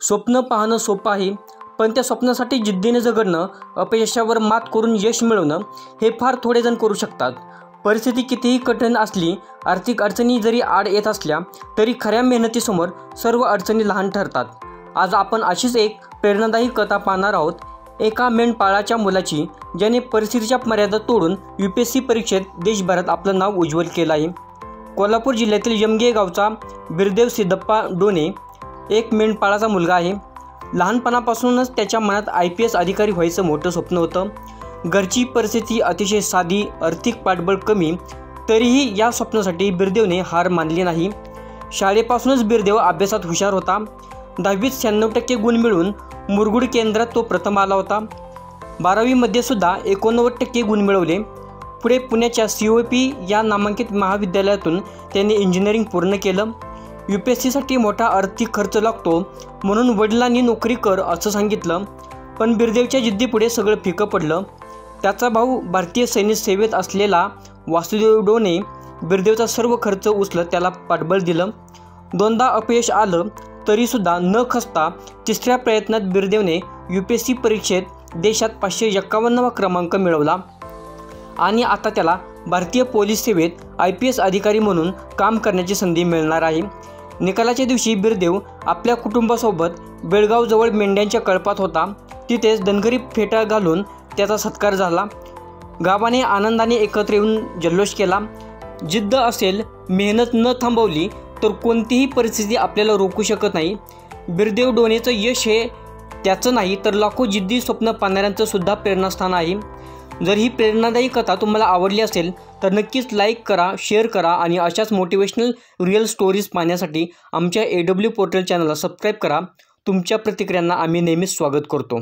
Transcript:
स्वप्न पाहणं सोपं आहे, पण त्या स्वप्नासाठी जिद्दीने झगडणं, अपयशावर मात करून यश मिळवणं हे फार थोडे जण करू शकतात। परिस्थिती कितीही कठीण असली, आर्थिक अडचणी जरी आड येत असल्या, तरी खऱ्या मेहनतीसमोर सर्व अडचणी लहान ठरतात। आज आपण अशीच एक प्रेरणादायी कथा पाहणार आहोत, एका मेंढपाळाच्या मुलाची, ज्याने परिस्थितीच्या मर्यादा तोडून UPSC परीक्षेत देशभरात आपलं नाव उज्ज्वल केलं आहे। कोल्हापूर जिल्ह्यातील यमगे गावचा बिरदेव सिद्धप्पा डोने एक मेंढपाळाचा मुलगा आहे। लहानपणापासूनच त्याच्या मनात IPS अधिकारी व्हायचं मोठं स्वप्न होतं। घरची परिस्थिती अतिशय साधी, आर्थिक पाठबळ कमी, तरीही या स्वप्नासाठी बिरदेवने हार मानली नाही। शाळेपासूनच बिरदेव अभ्यासात हुशार होता। 10वीत 96% गुण मिळवून मुरगुड केंद्रात तो प्रथम आला होता। 12वीमध्ये सुद्धा 89% गुण मिळवले। पुढे पुण्याच्या COP या नामांकित महाविद्यालयातून त्याने इंजिनिअरिंग पूर्ण केलं। UPSCसाठी मोठा आर्थिक खर्च लागतो, म्हणून वडिलांनी नोकरी कर असं सांगितलं, पण बिरदेवच्या जिद्दीपुढे सगळं फिकं पडलं। त्याचा भाऊ भारतीय सैन्य सेवेत असलेला वासुदेव डोने बिरदेवचा सर्व खर्च उचलत त्याला पाठबळ दिलं। दोनदा अपयश आलं, तरीसुद्धा न खचता तिसऱ्या प्रयत्नात बिरदेवने UPSC परीक्षेत देशात 551वा क्रमांक मिळवला आणि आता त्याला भारतीय पोलीस सेवेत IPS अधिकारी म्हणून काम करण्याची संधी मिळणार आहे। निकालाच्या दिवशी बिरदेव आपल्या कुटुंबासोबत बेळगावजवळ मेंढ्यांच्या कळपात होता। तिथेच धनगरी फेटा घालून त्याचा सत्कार झाला। गावाने आनंदाने एकत्र येऊन जल्लोष केला। जिद्द असेल, मेहनत न थांबवली तर कोणतीही परिस्थिती आपल्याला रोखू शकत नाही। बिरदेव डोनेचं यश हे त्याचं नाही, तर लाखो जिद्दी स्वप्न पाहणाऱ्यांचं सुद्धा प्रेरणास्थान आहे। जर ही प्रेरणादायी कथा तुम्हाला आवडली असेल तर नक्कीच लाईक करा, शेअर करा आणि अशाच मोटिवेशनल रिअल स्टोरीज पाहण्यासाठी आमच्या AW पोर्टल चॅनलला सबस्क्राईब करा। तुमच्या प्रतिक्रियांना आम्ही नेहमीच स्वागत करतो।